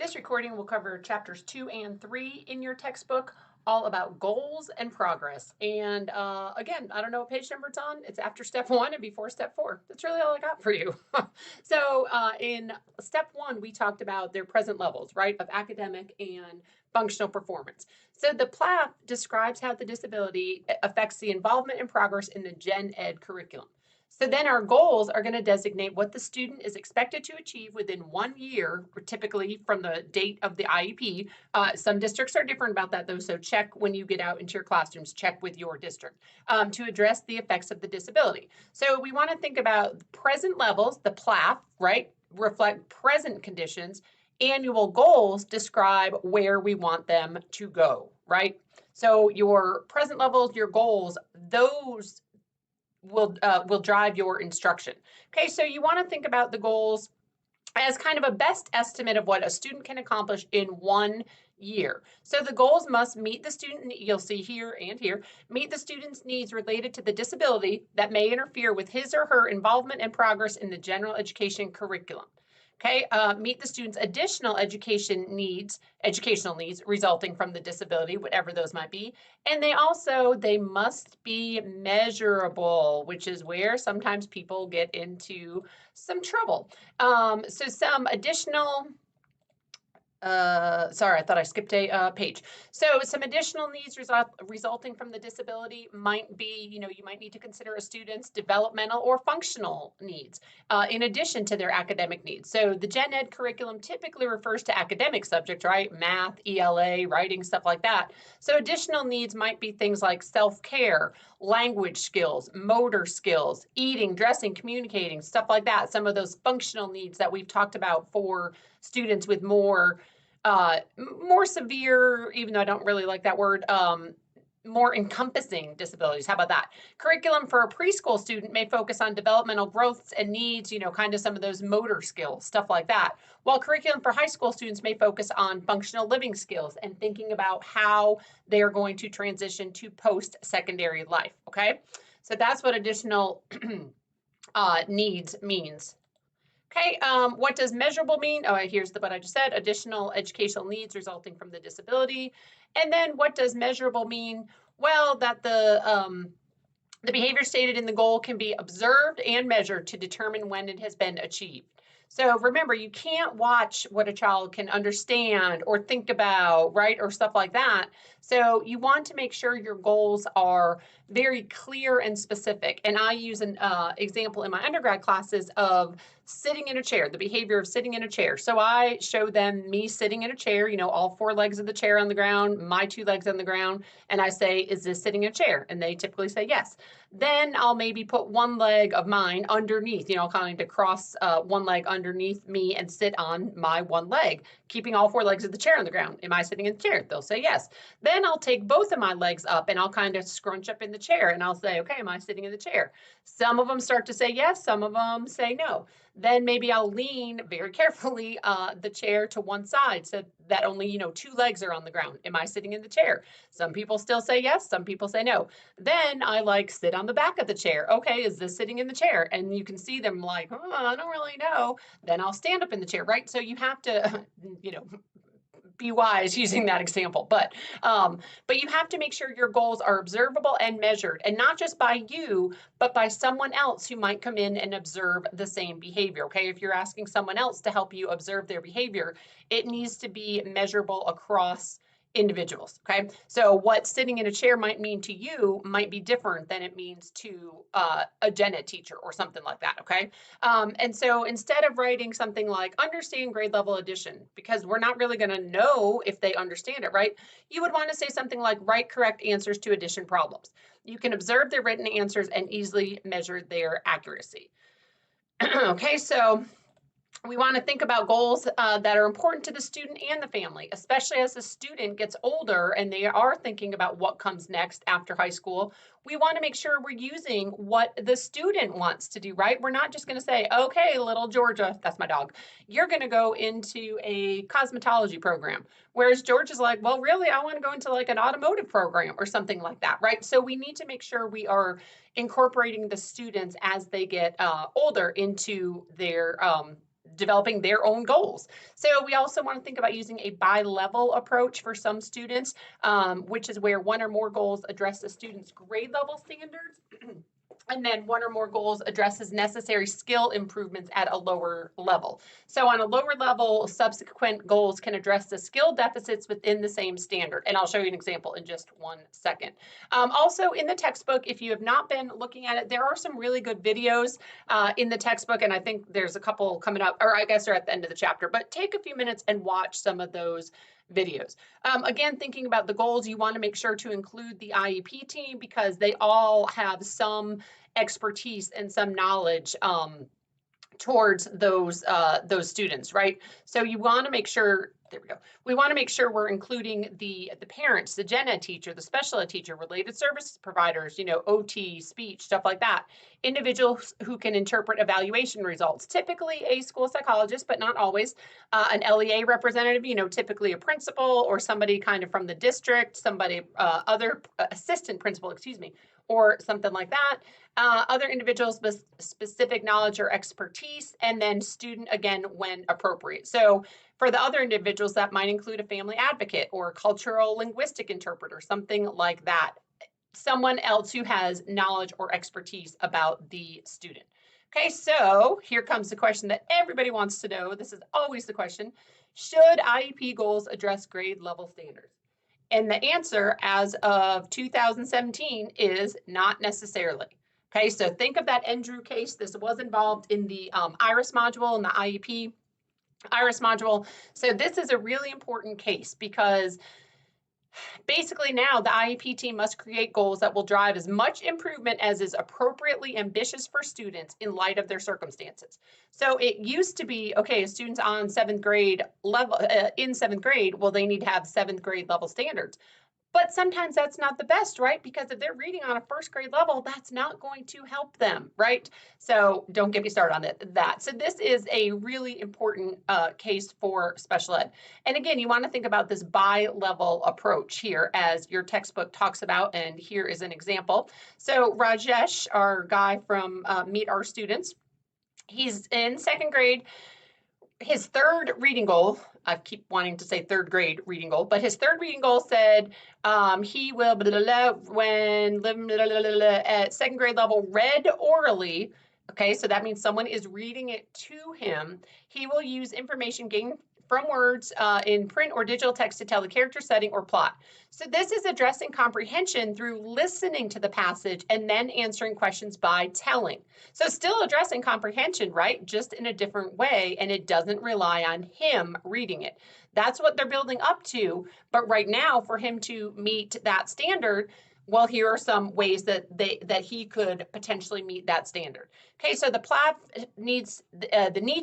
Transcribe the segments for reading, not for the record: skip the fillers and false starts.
This recording will cover chapters 2 and 3 in your textbook, all about goals and progress. And again, I don't know what page number it's on. It's after step 1 and before step 4. That's really all I got for you. In step 1, we talked about their present levels, right, of academic and functional performance. So the PLAF describes how the disability affects the involvement and progress in the gen ed curriculum. So then our goals are going to designate what the student is expected to achieve within 1 year, typically from the date of the IEP. Some districts are different about that, though, so check when you get out into your classrooms, check with your district to address the effects of the disability. So we want to think about present levels, the PLAF, right, reflect present conditions. Annual goals describe where we want them to go, right? So your present levels, your goals, those will drive your instruction. Okay, so you want to think about the goals as kind of a best estimate of what a student can accomplish in 1 year. So the goals must meet the student, you'll see here and here, meet the student's needs related to the disability that may interfere with his or her involvement and progress in the general education curriculum. Okay, meet the student's additional educational needs resulting from the disability, whatever those might be. And they must be measurable, which is where sometimes people get into some trouble. So some additional sorry, I thought I skipped a page. So some additional needs resulting from the disability might be, you might need to consider a student's developmental or functional needs in addition to their academic needs. So the gen ed curriculum typically refers to academic subjects, right? Math, ELA, writing, stuff like that. So additional needs might be things like self-care, language skills, motor skills, eating, dressing, communicating, stuff like that. Some of those functional needs that we've talked about for students with more severe, even though I don't really like that word, more encompassing disabilities. How about that? Curriculum for a preschool student may focus on developmental growths and needs, kind of some of those motor skills, stuff like that. While curriculum for high school students may focus on functional living skills and thinking about how they are going to transition to post-secondary life, okay? So that's what additional needs means. Okay, what does measurable mean? Oh, here's what I just said, additional educational needs resulting from the disability. And then what does measurable mean? Well, that the behavior stated in the goal can be observed and measured to determine when it has been achieved. So remember, you can't watch what a child can understand or think about, right, or stuff like that. So you want to make sure your goals are very clear and specific. And I use an example in my undergrad classes of sitting in a chair, the behavior of sitting in a chair. So I show them me sitting in a chair, all 4 legs of the chair on the ground, my 2 legs on the ground, and I say, is this sitting in a chair? And they typically say yes. Then I'll maybe put 1 leg of mine underneath, kind of cross 1 leg underneath me and sit on my 1 leg, keeping all 4 legs of the chair on the ground. Am I sitting in the chair? They'll say yes. Then I'll take both of my legs up and I'll kind of scrunch up in the chair and I'll say, okay, am I sitting in the chair? Some of them start to say yes, some of them say no. Then maybe I'll lean very carefully the chair to one side so that only, 2 legs are on the ground. Am I sitting in the chair? Some people still say yes, some people say no. Then I sit on the back of the chair. Okay, is this sitting in the chair? And you can see them I don't really know. Then I'll stand up in the chair, right? So you have to, be wise using that example, but you have to make sure your goals are observable and measured, and not just by you, but by someone else who might come in and observe the same behavior. Okay, if you're asking someone else to help you observe their behavior, it needs to be measurable across individuals. Okay, so what sitting in a chair might mean to you might be different than it means to a gen ed teacher or something like that. Okay, and so instead of writing something like understand grade level addition, because we're not really going to know if they understand it, right? You would want to say something like write correct answers to addition problems. You can observe their written answers and easily measure their accuracy. Okay, so we want to think about goals that are important to the student and the family, especially as the student gets older and they are thinking about what comes next after high school. We want to make sure we're using what the student wants to do, right? We're not just going to say, okay, little Georgia, that's my dog, you're going to go into a cosmetology program. Whereas George is like, well, really, I want to go into an automotive program or something like that, right? So we need to make sure we are incorporating the students as they get older into developing their own goals. So we also want to think about using a bi-level approach for some students, which is where one or more goals address the student's grade level standards. And then one or more goals addresses necessary skill improvements at a lower level. So on a lower level, subsequent goals can address the skill deficits within the same standard. And I'll show you an example in just 1 second. Also in the textbook, if you have not been looking at it, there are some really good videos in the textbook. And I think there's a couple coming up, or I guess they're at the end of the chapter, but take a few minutes and watch some of those videos. Again, thinking about the goals, you want to make sure to include the IEP team because they all have some expertise and some knowledge towards those students, right? So you want to make sure, there we go. We want to make sure we're including the parents, the gen ed teacher, the special ed teacher, related service providers, OT, speech, stuff like that. Individuals who can interpret evaluation results, typically a school psychologist, but not always, an LEA representative, typically a principal or somebody kind of from the district, somebody, other assistant principal, excuse me, or something like that. Other individuals with specific knowledge or expertise, and then student again when appropriate. So for the other individuals, that might include a family advocate or cultural linguistic interpreter, something like that. Someone else who has knowledge or expertise about the student. Okay, so here comes the question that everybody wants to know. This is always the question. Should IEP goals address grade level standards? And the answer as of 2017 is not necessarily. Okay, so think of that Andrew case. This was involved in the IRIS module and the IEP IRIS module. So this is a really important case because basically now the IEP team must create goals that will drive as much improvement as is appropriately ambitious for students in light of their circumstances. So it used to be, okay, students on 7th grade level, in 7th grade, well, they need to have 7th grade level standards. But sometimes that's not the best, right? Because if they're reading on a 1st grade level, that's not going to help them, right? So don't get me started on that. So this is a really important case for special ed. And again, you want to think about this bi-level approach here as your textbook talks about, and here is an example. So Rajesh, our guy from Meet Our Students, he's in 2nd grade. His 3rd reading goal, I keep wanting to say 3rd grade reading goal, but his 3rd reading goal said he will, when at 2nd grade level, read orally. Okay, so that means someone is reading it to him. He will use information gained from words in print or digital text to tell the character, setting, or plot. So this is addressing comprehension through listening to the passage and then answering questions by telling. So still addressing comprehension, right? Just in a different way, and it doesn't rely on him reading it. That's what they're building up to. But right now, for him to meet that standard, well, here are some ways that he could potentially meet that standard. Okay, so the needs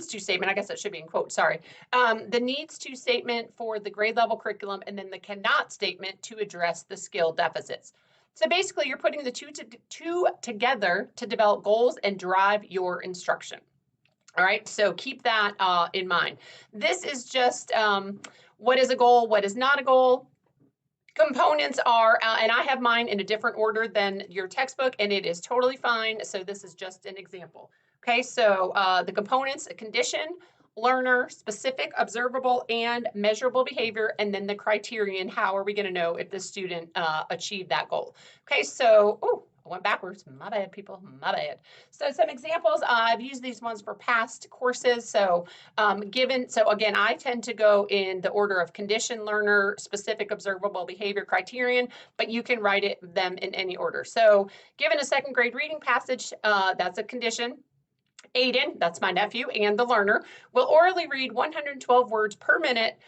to statement, I guess that should be in quotes, sorry. The needs to statement for the grade level curriculum, and then the cannot statement to address the skill deficits. So basically, you're putting the two together to develop goals and drive your instruction. All right, so keep that in mind. This is just what is a goal, what is not a goal. Components are, and I have mine in a different order than your textbook, and it is totally fine. So this is just an example. Okay, so the components, a condition, learner, specific, observable, and measurable behavior, and then the criterion, how are we going to know if the student achieved that goal? Okay, so, I went backwards. My bad, people. My bad. So some examples. I've used these ones for past courses. So so again, I tend to go in the order of condition, learner, specific, observable, behavior, criterion, but you can write them in any order. So given a 2nd grade reading passage, that's a condition. Aiden, that's my nephew, and the learner will orally read 112 words per minute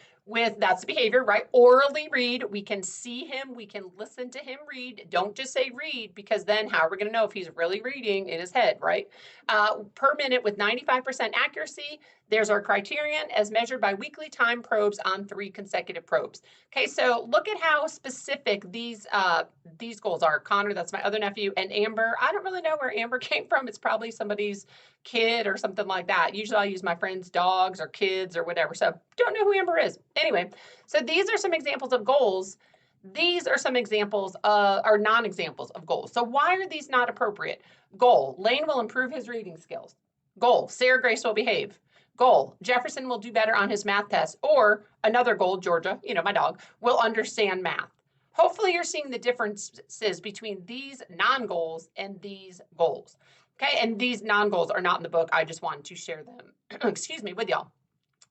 that's the behavior, right? Orally read. We can see him. We can listen to him read. Don't just say read, because then how are we going to know if he's really reading in his head, right? Per minute with 95% accuracy. There's our criterion as measured by weekly time probes on 3 consecutive probes. Okay, so look at how specific these goals are. Connor, that's my other nephew, and Amber. I don't really know where Amber came from. It's probably somebody's kid or something like that. Usually I use my friends' dogs or kids or whatever. So don't know who Amber is. Anyway, so these are some examples of goals. These are some examples or non-examples of goals. So why are these not appropriate? Goal, Lane will improve his reading skills. Goal, Sarah Grace will behave. Goal, Jefferson will do better on his math test. Or another goal, Georgia, my dog, will understand math. Hopefully you're seeing the differences between these non-goals and these goals. Okay, and these non-goals are not in the book. I just wanted to share them, excuse me, with y'all.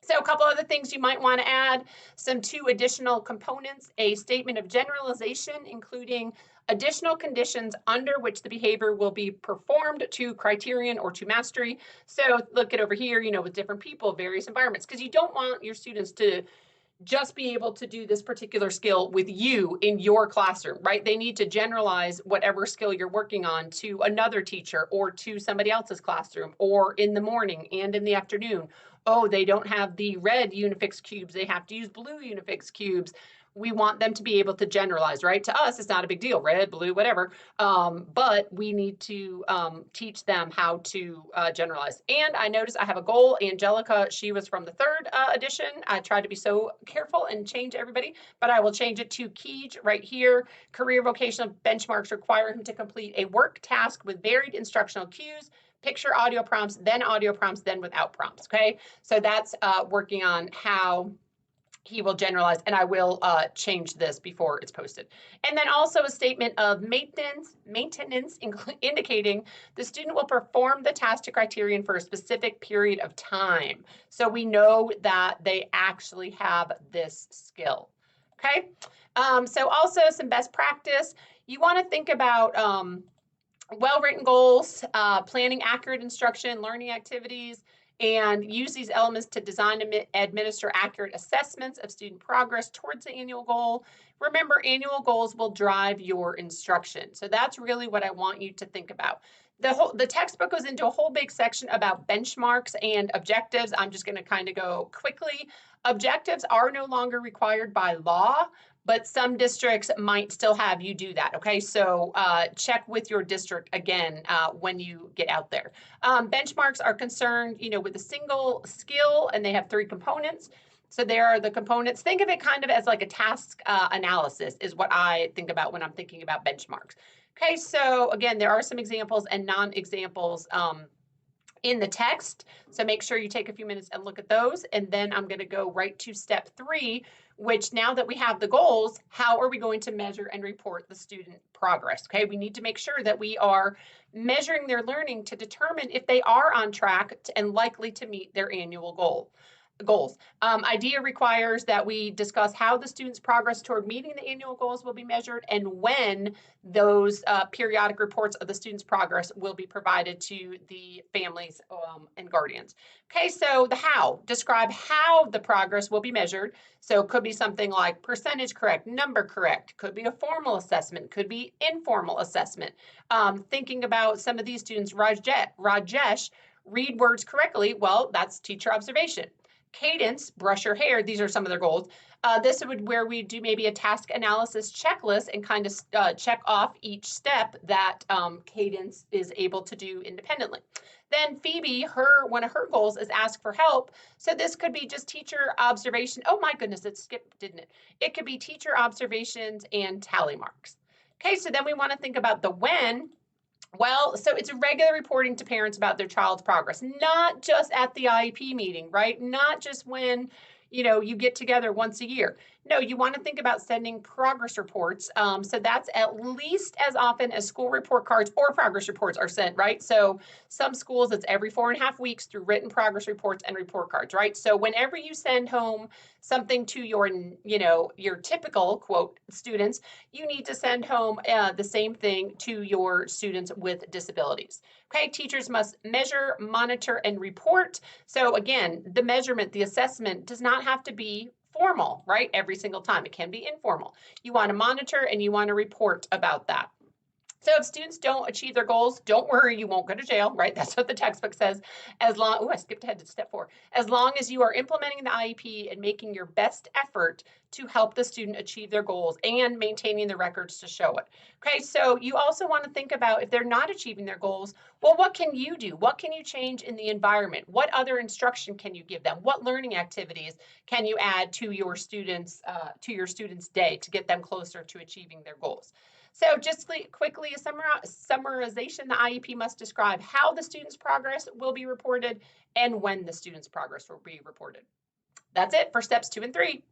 So a couple other things you might want to add, some 2 additional components, a statement of generalization, including additional conditions under which the behavior will be performed to criterion or to mastery. So look at over here, with different people, various environments, because you don't want your students to just be able to do this particular skill with you in your classroom, right? They need to generalize whatever skill you're working on to another teacher or to somebody else's classroom, or in the morning and in the afternoon. Oh, they don't have the red Unifix cubes, they have to use blue Unifix cubes. We want them to be able to generalize, right? To us, it's not a big deal, red, blue, whatever. But we need to teach them how to generalize. And I noticed I have a goal. Angelica, she was from the 3rd edition. I tried to be so careful and change everybody, but I will change it to Keege right here. Career vocational benchmarks require him to complete a work task with varied instructional cues, picture audio prompts, then without prompts, okay? So that's working on how he will generalize, and I will change this before it's posted. And then also a statement of maintenance indicating the student will perform the task to criterion for a specific period of time. So we know that they actually have this skill, okay? So also some best practice. You want to think about well-written goals, planning accurate instruction, learning activities, and use these elements to design and administer accurate assessments of student progress towards the annual goal. Remember, annual goals will drive your instruction. So that's really what I want you to think about. The textbook goes into a whole big section about benchmarks and objectives. I'm just going to kind of go quickly. Objectives are no longer required by law, but some districts might still have you do that, okay? So check with your district again when you get out there. Benchmarks are concerned, with a single skill, and they have 3 components. So there are the components. Think of it kind of as like a task analysis is what I think about when I'm thinking about benchmarks. Okay, so again, there are some examples and non-examples in the text. So make sure you take a few minutes and look at those. And then I'm going to go right to step 3, which now that we have the goals, how are we going to measure and report the student progress? Okay, we need to make sure that we are measuring their learning to determine if they are on track and likely to meet their annual goals. IDEA requires that we discuss how the student's progress toward meeting the annual goals will be measured and when those periodic reports of the student's progress will be provided to the families and guardians. Okay, so the how. Describe how the progress will be measured. So it could be something like percentage correct, number correct, could be a formal assessment, could be informal assessment. Thinking about some of these students, Rajesh, read words correctly, well, that's teacher observation. Cadence, brush your hair, these are some of their goals. This would where we do maybe a task analysis checklist and kind of check off each step that Cadence is able to do independently. Then Phoebe, one of her goals is ask for help. So this could be just teacher observation. Oh my goodness, it skipped, didn't it? It could be teacher observations and tally marks. Okay, so then we want to think about the when. Well, so it's regular reporting to parents about their child's progress, not just at the IEP meeting, right? Not just when, you get together once a year. No, you want to think about sending progress reports. So that's at least as often as school report cards or progress reports are sent, right? So some schools, it's every 4.5 weeks through written progress reports and report cards, right? So whenever you send home something to your typical, quote, students, you need to send home the same thing to your students with disabilities. Okay, teachers must measure, monitor, and report. So again, the measurement, the assessment does not have to be formal, right? Every single time. It can be informal. You want to monitor and you want to report about that. So if students don't achieve their goals, don't worry, you won't go to jail, right? That's what the textbook says. I skipped ahead to step 4. As long as you are implementing the IEP and making your best effort to help the student achieve their goals and maintaining the records to show it. Okay, so you also want to think about if they're not achieving their goals, well, what can you do? What can you change in the environment? What other instruction can you give them? What learning activities can you add to your students' day to get them closer to achieving their goals? So just quickly, a summarization, the IEP must describe how the student's progress will be reported and when the student's progress will be reported. That's it for steps 2 and 3.